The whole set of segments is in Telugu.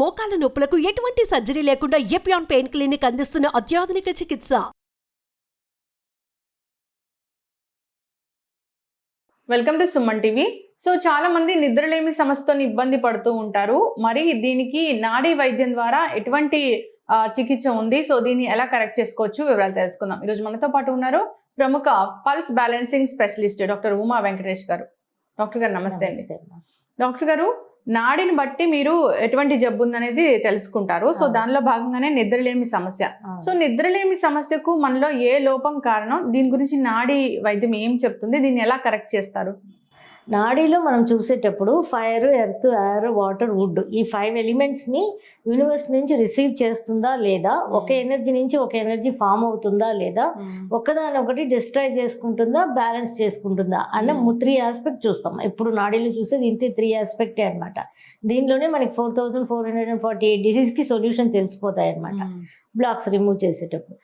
మోకాల నొప్పులకు ఎటువంటి సర్జరీ లేకుండా ఎపియాన్ పెయిన్ క్లినిక్ అందిస్తున్న అత్యాధునిక చికిత్స. Welcome to Suman TV. So చాలా మంది నిద్రలేమి సమస్యతో ఇబ్బంది పడుతూ ఉంటారు. మరి దీనికి నాడీ వైద్యం ద్వారా ఎటువంటి చికిత్స ఉంది, సో దీన్ని ఎలా కరెక్ట్ చేసుకోవచ్చు వివరాలు తెలుసుకుందాం. ఈరోజు మనతో పాటు ఉన్నారు ప్రముఖ pulse balancing specialist doctor Uma Venkatesh గారు. డాక్టర్ గారు నమస్తే అండి. డాక్టర్ గారు, నాడిని బట్టి మీరు ఎటువంటి జబ్బు ఉందనేది తెలుసుకుంటారు. సో దానిలో భాగంగానే నిద్రలేమి సమస్య. సో నిద్రలేమి సమస్యకు మనలో ఏ లోపం కారణం, దీని గురించి నాడీ వైద్యం ఏం చెప్తుంది, దీన్ని ఎలా కరెక్ట్ చేస్తారు? నాడీలో మనం చూసేటప్పుడు fire, earth, air, water, wood, ఈ 5 ఎలిమెంట్స్ని యూనివర్స్ నుంచి రిసీవ్ చేస్తుందా లేదా, ఒక ఎనర్జీ నుంచి ఒక ఎనర్జీ ఫామ్ అవుతుందా లేదా, ఒకదానొకటి డిస్ట్రాయ్ చేసుకుంటుందా, బ్యాలెన్స్ చేసుకుంటుందా అన్న 3 ఆస్పెక్ట్ చూస్తాం. ఇప్పుడు నాడీలో చూసేది ఇంతే 3 ఆస్పెక్టే అనమాట. దీనిలోనే మనకి 4448 డిసీజ్కి సొల్యూషన్ తెలిసిపోతాయి అనమాట, బ్లాక్స్ రిమూవ్ చేసేటప్పుడు.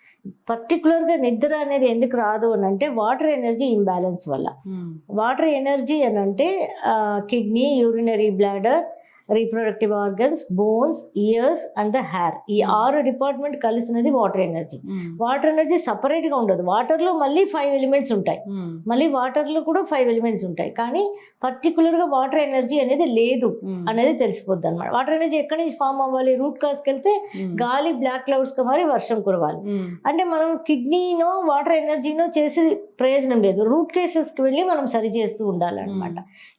పర్టికులర్గా నిద్ర అనేది ఎందుకు రాదు అని అంటే వాటర్ ఎనర్జీ ఇంబ్యాలెన్స్ వల్ల. వాటర్ ఎనర్జీ అని అంటే kidney, urinary bladder, reproductive organs, bones, ears and the hair, ఈ 6 డిపార్ట్మెంట్ కలిసినది వాటర్ ఎనర్జీ. వాటర్ ఎనర్జీ సపరేట్గా ఉండదు. వాటర్లో మళ్ళీ 5 ఎలిమెంట్స్ ఉంటాయి, మళ్ళీ వాటర్లో కూడా 5 ఎలిమెంట్స్ ఉంటాయి, కానీ పర్టికులర్గా వాటర్ ఎనర్జీ అనేది లేదు అనేది తెలిసిపోద్ది అనమాట. వాటర్ ఎనర్జీ ఎక్కడి నుంచి ఫామ్ అవ్వాలి? రూట్ కాజ్కి వెళ్తే గాలి బ్లాక్ క్లౌడ్స్గా మారి వర్షం కురవాలి. అంటే మనం కిడ్నీనో వాటర్ ఎనర్జీనో చేసి ప్రయోజనం లేదు, రూట్ కేసెస్కి వెళ్ళి మనం సరి చేస్తూ ఉండాలన్నమాట.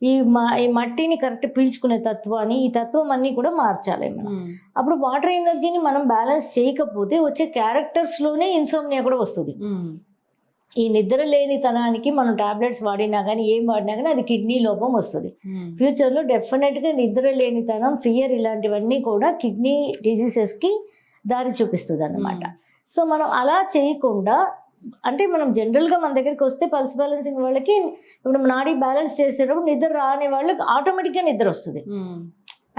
ఈ మట్టిని కరెక్ట్ పీల్చుకునే తత్వాన్ని, ఈ తత్వం అన్ని కూడా మార్చాలి మనం. అప్పుడు వాటర్ ఎనర్జీని మనం బ్యాలెన్స్ చేయకపోతే వచ్చే క్యారెక్టర్స్లోనే ఇన్సోమ్నియా కూడా వస్తుంది. ఈ నిద్ర లేనితనానికి మనం టాబ్లెట్స్ వాడినా కానీ ఏం వాడినా కానీ అది కిడ్నీ లోపం వస్తుంది. ఫ్యూచర్లో డెఫినెట్గా నిద్ర లేనితనం, ఫియర్, ఇలాంటివన్నీ కూడా కిడ్నీ డిసీజెస్కి దారి చూపిస్తుంది అన్నమాట. సో మనం అలా చేయకుండా, అంటే మనం జనరల్గా మన దగ్గరికి వస్తే పల్స్ బ్యాలెన్సింగ్ వాళ్ళకి ఇప్పుడు నాడీ బ్యాలెన్స్ చేసేటప్పుడు నిద్ర రాని వాళ్ళకి ఆటోమేటిక్గా నిద్ర వస్తుంది.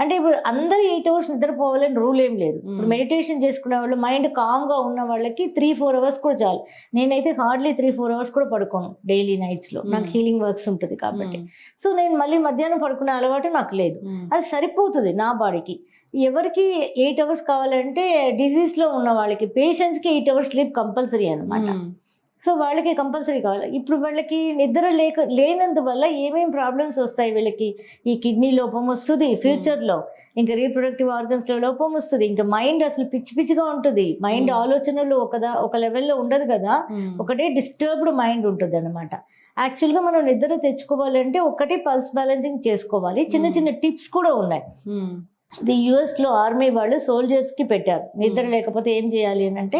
అంటే ఇప్పుడు అందరూ 8 అవర్స్ నిద్రపోవాలని రూల్ ఏం లేదు. ఇప్పుడు మెడిటేషన్ చేసుకునే వాళ్ళు, మైండ్ కామ్గా ఉన్న వాళ్ళకి 3-4 అవర్స్ కూడా చాలు. నేనైతే హార్డ్లీ 3-4 అవర్స్ కూడా పడుకోను డైలీ నైట్స్లో, నాకు హీలింగ్ వర్క్స్ ఉంటుంది కాబట్టి. సో నేను మళ్ళీ మధ్యాహ్నం పడుకునే అలవాటు నాకు లేదు, అది సరిపోతుంది నా బాడీకి. ఎవరికి 8 అవర్స్ కావాలంటే డిసీజ్లో ఉన్న వాళ్ళకి, పేషెంట్స్కి 8 అవర్స్ స్లీప్ కంపల్సరీ అనమాట. సో వాళ్ళకి కంపల్సరీ కావాలి. ఇప్పుడు వాళ్ళకి నిద్ర లేనందువల్ల ఏమేమి ప్రాబ్లమ్స్ వస్తాయి వీళ్ళకి? ఈ కిడ్నీ లోపం వస్తుంది ఫ్యూచర్లో, ఇంకా రీప్రొడక్టివ్ ఆర్గన్స్లో లోపం వస్తుంది, ఇంకా మైండ్ అసలు పిచ్చి పిచ్చిగా ఉంటుంది. మైండ్ ఆలోచనలు ఒక లెవెల్లో ఉండదు కదా, ఒకటే డిస్టర్బ్డ్ మైండ్ ఉంటుంది అనమాట. యాక్చువల్గా మనం నిద్ర తెచ్చుకోవాలంటే ఒకటి పల్స్ బ్యాలెన్సింగ్ చేసుకోవాలి. చిన్న చిన్న టిప్స్ కూడా ఉన్నాయి. ఇది యుఎస్లో ఆర్మీ వాళ్ళు సోల్జర్స్కి పెట్టారు. నిద్ర లేకపోతే ఏం చేయాలి అని అంటే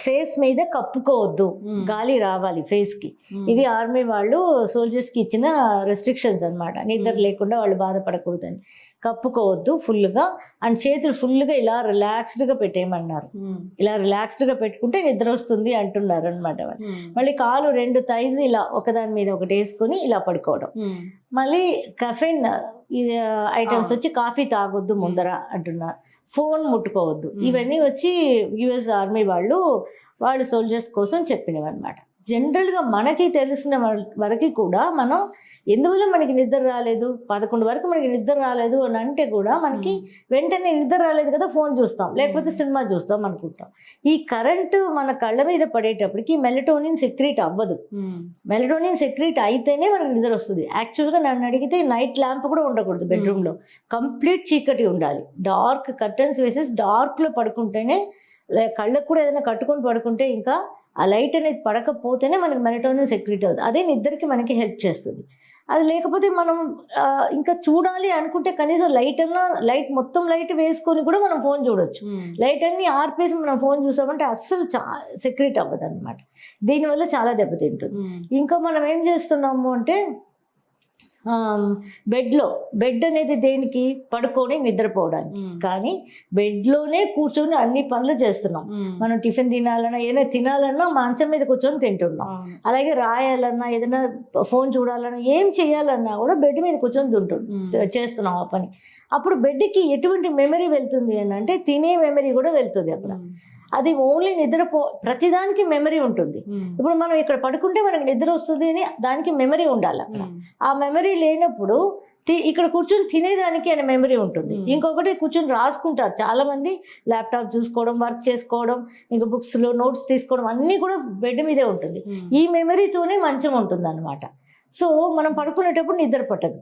ఫేస్ మీద కప్పుకోవద్దు, గాలి రావాలి ఫేస్కి. ఇది ఆర్మీ వాళ్ళు సోల్జర్స్కి ఇచ్చిన రెస్ట్రిక్షన్స్ అనమాట. నిద్ర లేకుండా వాళ్ళు బాధపడకూడదని. కప్పుకోవద్దు ఫుల్గా, అండ్ చేతులు ఫుల్గా ఇలా రిలాక్స్డ్గా పెట్టేయమన్నారు. ఇలా రిలాక్స్డ్గా పెట్టుకుంటే నిద్ర వస్తుంది అంటున్నారు అనమాట. మళ్ళీ కాలు 2 థైస్ ఇలా ఒకదాని మీద ఒకటి వేసుకొని ఇలా పడుకోవడం. మళ్ళీ కెఫెన్ ఐటమ్స్ వచ్చి కాఫీ తాగొద్దు ముందర అంటున్నారు. ఫోన్ ముట్టుకోవద్దు. ఇవన్నీ వచ్చి యుఎస్ ఆర్మీ వాళ్ళు సోల్జర్స్ కోసం చెప్పినవి అనమాట. జనరల్గా మనకి తెలిసిన వరకు కూడా మనం ఎందువల్ల మనకి నిద్ర రాలేదు, 11 వరకు మనకి నిద్ర రాలేదు అని అంటే కూడా మనకి వెంటనే నిద్ర రాలేదు కదా ఫోన్ చూస్తాం, లేకపోతే సినిమా చూస్తాం అనుకుంటాం. ఈ కరెంటు మన కళ్ళ మీద పడేటప్పటికి మెలటోనిన్ సెక్రీట్ అవ్వదు. మెలటోనిన్ సెక్రీట్ అయితేనే మనకి నిద్ర వస్తుంది. యాక్చువల్గా నన్ను అడిగితే నైట్ ల్యాంప్ కూడా ఉండకూడదు బెడ్రూమ్లో, కంప్లీట్ చీకటి ఉండాలి. డార్క్ కర్టన్స్ వేసేసి డార్క్లో పడుకుంటేనే, కళ్ళకు కూడా ఏదైనా కట్టుకొని పడుకుంటే ఇంకా ఆ లైట్ అనేది పడకపోతేనే మనకి మెలటోనిన్ సెక్రీట్ అవుతుంది. అదే నిద్రకి మనకి హెల్ప్ చేస్తుంది. అది లేకపోతే మనం ఇంకా చూడాలి అనుకుంటే కనీసం లైట్ మొత్తం లైట్ వేసుకొని కూడా మనం ఫోన్ చూడొచ్చు. లైట్ అన్ని ఆర్పేసి మనం ఫోన్ చూసామంటే అస్సలు సెక్రీట్ అవ్వదు అనమాట. దీనివల్ల చాలా దెబ్బతింటుంది. ఇంకా మనం ఏం చేస్తున్నాము అంటే బెడ్ అనేది దేనికి? పడుకొని నిద్రపోవడానికి. కానీ బెడ్లోనే కూర్చొని అన్ని పనులు చేస్తున్నాం. మనం టిఫిన్ తినాలన్నా, ఏదైనా తినాలన్నా మంచం మీద కూర్చొని తింటున్నాం. అలాగే రాయాలన్నా, ఏదైనా ఫోన్ చూడాలన్నా, ఏం చేయాలన్నా కూడా బెడ్ మీద కూర్చొని చేస్తున్నాం ఆ పని. అప్పుడు బెడ్కి ఎటువంటి మెమరీ వెళ్తుంది అని అంటే తినే మెమరీ కూడా వెళ్తుంది అక్కడ. అది ఓన్లీ ప్రతిదానికి మెమరీ ఉంటుంది. ఇప్పుడు మనం ఇక్కడ పడుకుంటే మనకి నిద్ర వస్తుంది అని దానికి మెమరీ ఉండాలి అక్కడ. ఆ మెమరీ లేనప్పుడు ఇక్కడ కూర్చొని తినేదానికి అనే మెమరీ ఉంటుంది. ఇంకొకటి కూర్చొని రాసుకుంటారు చాలా మంది, ల్యాప్టాప్ చూసుకోవడం, వర్క్ చేసుకోవడం, ఇంకా బుక్స్ లో నోట్స్ తీసుకోవడం అన్నీ కూడా బెడ్ మీదే ఉంటుంది. ఈ మెమరీతోనే మంచం ఉంటుంది అనమాట. సో మనం పడుకునేటప్పుడు నిద్ర పట్టదు.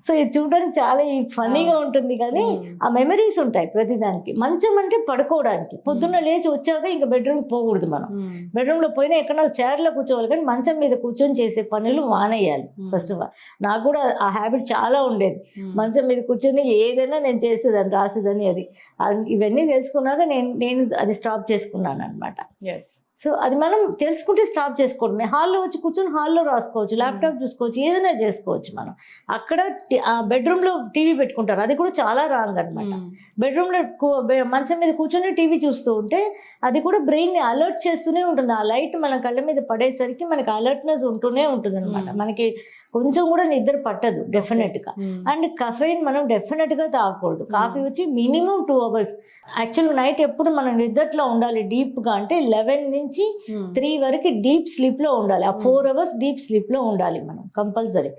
సో ఇది చూడడానికి చాలా ఫన్నీగా ఉంటుంది కానీ ఆ మెమరీస్ ఉంటాయి ప్రతిదానికి. మంచం అంటే పడుకోవడానికి, పొద్దున్న లేచి వచ్చాక ఇంకా బెడ్రూమ్ పోకూడదు. మనం బెడ్రూమ్ లో పోయినా ఎక్కడో చైర్ లో కూర్చోవాలి, కానీ మంచం మీద కూర్చొని చేసే పనులు మానేయాలి. ఫస్ట్ ఆఫ్ ఆల్ నాకు కూడా ఆ హ్యాబిట్ చాలా ఉండేది. మంచం మీద కూర్చొని ఏదైనా నేను చేసేదాన్ని, రాసేదాన్ని. అది ఇవన్నీ తెలుసుకున్నాక నేను అది స్టాప్ చేసుకున్నాను అనమాట. సో అది మనం తెలుసుకుంటే స్టాప్ చేసుకోవడమే. హాల్లో వచ్చి కూర్చొని హాల్లో రాసుకోవచ్చు, ల్యాప్టాప్ చూసుకోవచ్చు, ఏదైనా చేసుకోవచ్చు. మనం అక్కడ బెడ్రూమ్లో టీవీ పెట్టుకుంటారు, అది కూడా చాలా రాంగ్ అనమాట. బెడ్రూమ్లో మంచం మీద కూర్చొని టీవీ చూస్తూ ఉంటే అది కూడా బ్రెయిన్ని అలర్ట్ చేస్తూనే ఉంటుంది. ఆ లైట్ మన కళ్ళ మీద పడేసరికి మనకి అలర్ట్నెస్ ఉంటూనే ఉంటుంది అనమాట. మనకి కొంచెం కూడా నిద్ర పట్టదు డెఫినెట్గా. అండ్ కఫెయిన్ మనం డెఫినెట్గా తాగకూడదు. కాఫీ వచ్చి మినిమం 2 hours. యాక్చువల్ నైట్ ఎప్పుడు మనం నిద్రలో ఉండాలి డీప్గా అంటే 11 నుంచి 3 వరకు డీప్ స్లీప్లో ఉండాలి. ఆ 4 hours డీప్ స్లీప్లో ఉండాలి మనం కంపల్సరీ.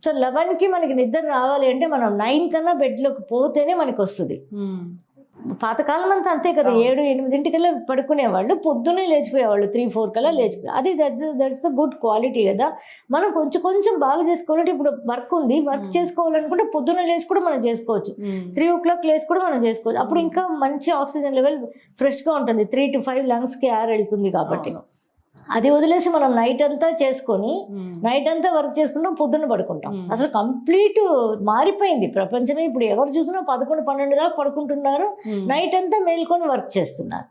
సో 11కి మనకి నిద్ర రావాలి అంటే మనం 9 కన్నా బెడ్లోకి పోతేనే మనకి వస్తుంది. పాతకాలం అంతా అంతే కదా, 7-8 పడుకునేవాళ్ళు, పొద్దున్నే లేచిపోయేవాళ్ళు 3-4 కల్లా లేచిపోయి. అది దట్స్ ద గుడ్ క్వాలిటీ కదా. మనం కొంచెం బాగా చేసుకోవాలంటే ఇప్పుడు వర్క్ ఉంది, వర్క్ చేసుకోవాలనుకుంటే పొద్దున్న లేచి కూడా మనం చేసుకోవచ్చు. 3 o'clock లేచి కూడా మనం చేసుకోవచ్చు. అప్పుడు ఇంకా మంచి ఆక్సిజన్ లెవెల్ ఫ్రెష్గా ఉంటుంది. 3 to 5 లంగ్స్కి ఎయిర్ వెళ్తుంది కాబట్టి. అది వదిలేసి మనం నైట్ అంతా చేసుకొని నైట్ అంతా వర్క్ చేసుకుంటాం, పొద్దున్న పడుకుంటాం. అసలు కంప్లీట్ మారిపోయింది ప్రపంచమే. ఇప్పుడు ఎవరు చూసినా 11-12 దాకా పడుకుంటున్నారు, నైట్ అంతా మేల్కొని వర్క్ చేస్తున్నారు.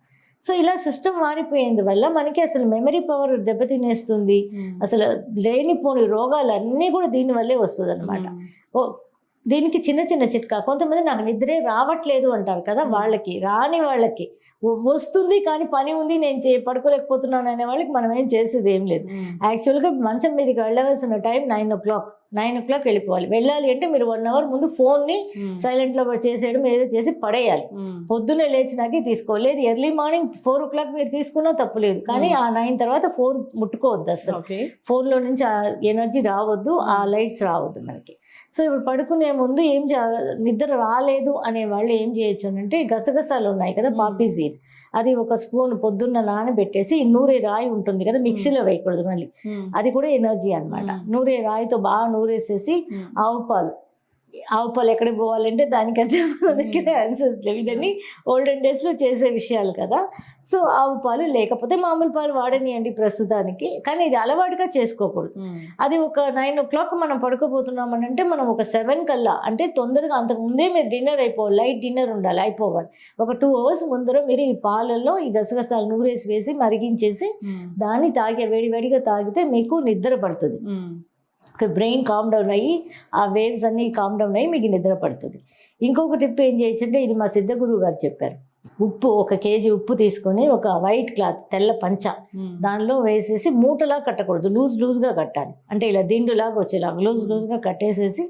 సో ఇలా సిస్టమ్ మారిపోయింది వల్ల మనకి అసలు మెమరీ పవర్ దెబ్బతినేస్తుంది. అసలు లేనిపోని రోగాలు అన్నీ కూడా దీనివల్లే వస్తుంది అనమాట. దీనికి చిన్న చిట్కా. కొంతమంది నాకు నిద్రే రావట్లేదు అంటారు కదా, వాళ్ళకి రాని వాళ్ళకి వస్తుంది కానీ పని ఉంది, నేను పడుకోలేకపోతున్నాను అనే వాళ్ళకి మనం ఏం చేసేది ఏం లేదు. యాక్చువల్గా మంచం మీదకి వెళ్ళవలసిన టైం 9 o'clock వెళ్ళిపోవాలి. వెళ్ళాలి అంటే మీరు 1 hour ముందు ఫోన్ని సైలెంట్లో చేసేయడం, ఏదో చేసి పడేయాలి. పొద్దున్నే లేచినాకే తీసుకోవాలి. లేదు ఎర్లీ మార్నింగ్ 4 o'clock మీరు తీసుకున్నా తప్పులేదు, కానీ ఆ 9 తర్వాత ఫోన్ ముట్టుకోవద్దు అసలు. ఫోన్లో నుంచి ఆ ఎనర్జీ రావద్దు, ఆ లైట్స్ రావద్దు మనకి. సో ఇప్పుడు పడుకునే ముందు నిద్ర రాలేదు అనే వాళ్ళు ఏం చేయొచ్చు అంటే, గసగసాలు ఉన్నాయి కదా, పాపీ సీడ్స్, అది 1 స్పూన్ పొద్దున్న నానబెట్టేసి, నూరే రాయి ఉంటుంది కదా, మిక్సీలో వేయకూడదు మళ్ళీ, అది కూడా ఎనర్జీ అనమాట. నూరే రాయితో బాగా నూరేసేసి, ఆవు పాలు ఎక్కడికి పోవాలంటే దానికంటే మన దగ్గర ఆన్సర్స్ లేవు. ఇదన్నీ ఓల్డెన్ డేస్లో చేసే విషయాలు కదా. సో ఆవు పాలు లేకపోతే మామూలు పాలు వాడనియండి ప్రస్తుతానికి, కానీ ఇది అలవాటుగా చేసుకోకూడదు. అది ఒక 9 o'clock మనం పడుకోబోతున్నామని అంటే మనం ఒక 7 కల్లా, అంటే తొందరగా అంతకు ముందే మీరు డిన్నర్ అయిపోవాలి, లైట్ డిన్నర్ ఉండాలి, అయిపోవాలి. ఒక 2 hours ముందర మీరు ఈ పాలల్లో ఈ గసగసాలు నూరేసి వేసి మరిగించేసి దాన్ని వేడివేడిగా తాగితే మీకు నిద్ర పడుతుంది. బ్రెయిన్ కామ్ డౌన్ అయ్యి ఆ వేవ్స్ అన్నీ కామ్ డౌన్ అయ్యి మీకు నిద్ర పడుతుంది. ఇంకొక టిప్ ఏం చేయొచ్చు అంటే, ఇది మా సిద్ధ గురువు గారు చెప్పారు. ఉప్పు 1 kg ఉప్పు తీసుకొని ఒక వైట్ క్లాత్, తెల్ల పంచ, దానిలో వేసేసి మూటలా కట్టకూడదు, లూజ్గా కట్టాలి. అంటే ఇలా దిండులాగా వచ్చేలాగా లూజ్గా కట్టేసేసి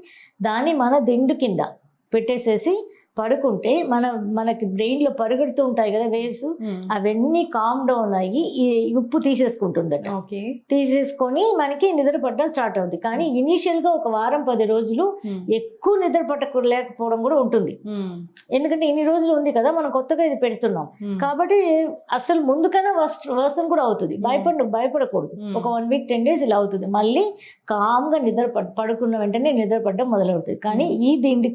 దాన్ని మన దిండు కింద పెట్టేసేసి పడుకుంటే మనకి బ్రెయిన్లో పరిగెడుతూ ఉంటాయి కదా వేవ్స్, అవన్నీ కామ్ డౌన్ అయ్యి ఈ ఉప్పు తీసేసుకుంటుందట. తీసేసుకొని మనకి నిద్ర పట్టడం స్టార్ట్ అవుతుంది. కానీ ఇనీషియల్గా ఒక వారం 10 రోజులు ఎక్కువ నిద్ర పట్టలేకపోవడం కూడా ఉంటుంది. ఎందుకంటే ఇన్ని రోజులు ఉంది కదా, మనం కొత్తగా ఇది పెడుతున్నాం కాబట్టి అసలు ముందుకన్నా వర్షన్ కూడా అవుతుంది. భయపడకూడదు. ఒక 1 week 10 days ఇలా అవుతుంది. మళ్ళీ కామ్గా పడుకున్న వెంటనే నిద్ర పట్టడం మొదలవుతుంది. కానీ ఈ దిండు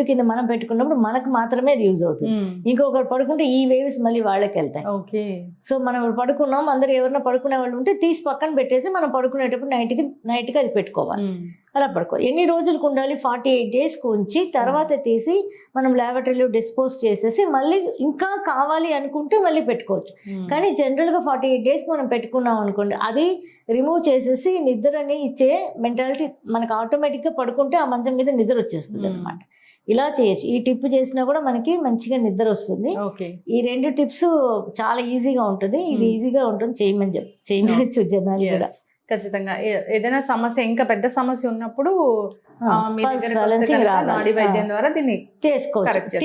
కింద మనం పెట్టుకున్నప్పుడు మనకు మాత్రమే అది యూజ్ అవుతుంది. ఇంకొకరు పడుకుంటే ఈ వేవ్స్ మళ్ళీ వాళ్ళకి వెళ్తాయి. సో మనం పడుకున్నాం, అందరు ఎవరైనా పడుకునే వాళ్ళు ఉంటే తీసి పక్కన పెట్టేసి మనం పడుకునేటప్పుడు నైట్కి అది పెట్టుకోవాలి. అలా పడుకోవాలి. ఎన్ని రోజులకు ఉండాలి? 48 daysకు ఉంచి తర్వాత తీసి మనం ల్యాబొరేటరీలో డిస్పోజ్ చేసేసి మళ్ళీ ఇంకా కావాలి అనుకుంటే మళ్ళీ పెట్టుకోవచ్చు. కానీ జనరల్గా 48 daysకి మనం పెట్టుకున్నాం అనుకోండి, అది రిమూవ్ చేసేసి నిద్రని ఇచ్చే మెంటాలిటీ మనకు ఆటోమేటిక్గా పడుకుంటే ఆ మంచం మీద నిద్ర వచ్చేస్తుంది అనమాట. ఇలా చేయొచ్చు. ఈ టిప్ చేసినా కూడా మనకి మంచిగా నిద్ర వస్తుంది. ఈ 2 టిప్స్ చాలా ఈజీగా ఉంటుంది. ఇది ఈజీగా ఉంటుంది, చేయవచ్చు జనాలు కూడా. ఖచ్చితంగా ఏదైనా సమస్య ఇంకా పెద్ద సమస్య ఉన్నప్పుడు మీ pulse దగ్గరకు వస్తే balancing కనుక రావాలి. నాడీ వైద్యం ద్వారా దీన్ని చేసుకోవచ్చు. Correct చేస్తాం.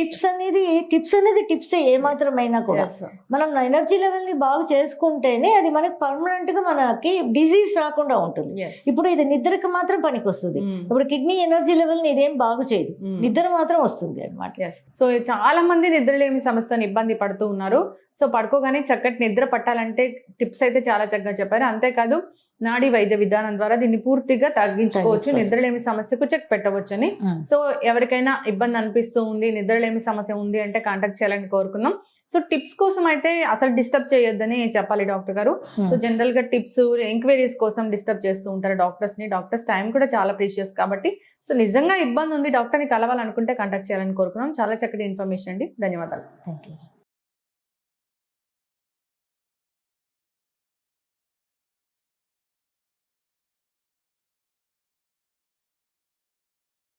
టిప్స్ అనేది టిప్స్ ఏ మాత్రమైనా కూడా Yes. మనం ఎనర్జీ లెవెల్ ని బాగు చేసుకుంటేనే అది మనకి పర్మనెంట్ గా మనకి డిజీజ్ రాకుండా ఉంటుంది. Yes. ఇప్పుడు ఇది నిద్రకి మాత్రం పనికి వస్తుంది. Mm. ఇప్పుడు కిడ్నీ ఎనర్జీ లెవెల్ ని ఇదేం బాగు చేయదు, Mm. నిద్ర మాత్రం వస్తుంది అనమాట. సో చాలా మంది నిద్రలేమి సమస్యతో ఇబ్బంది పడుతూ ఉన్నారు. సో పడుకోగానే చక్కటి నిద్ర పట్టాలంటే టిప్స్ అయితే చాలా చక్కగా చెప్పారు. అంతేకాదు నాడీ వైద్య విధానం ద్వారా దీన్ని పూర్తిగా తగ్గించుకోవచ్చు, నిద్రలేమి సమస్యకు చెక్ పెట్టవచ్చు అని. సో ఎవరికైనా ఇబ్బంది అనిపిస్తూ ఉంది, నిద్రలేమి సమస్య ఉంది అంటే కాంటాక్ట్ చేయాలని కోరుకుందాం. సో టిప్స్ కోసం అయితే అసలు డిస్టర్బ్ చేయొద్దని చెప్పాలి డాక్టర్ గారు. సో జనరల్ గా టిప్స్ ఎంక్వైరీస్ కోసం డిస్టర్బ్ చేస్తూ ఉంటారు డాక్టర్స్ టైం కూడా చాలా ప్రీషియస్ కాబట్టి. సో నిజంగా ఇబ్బంది ఉంది, డాక్టర్ని కలవాలనుకుంటే కాంటాక్ట్ చేయాలని కోరుకుందాం. చాలా చక్కటి ఇన్ఫర్మేషన్ అండి, ధన్యవాదాలు. Thank you.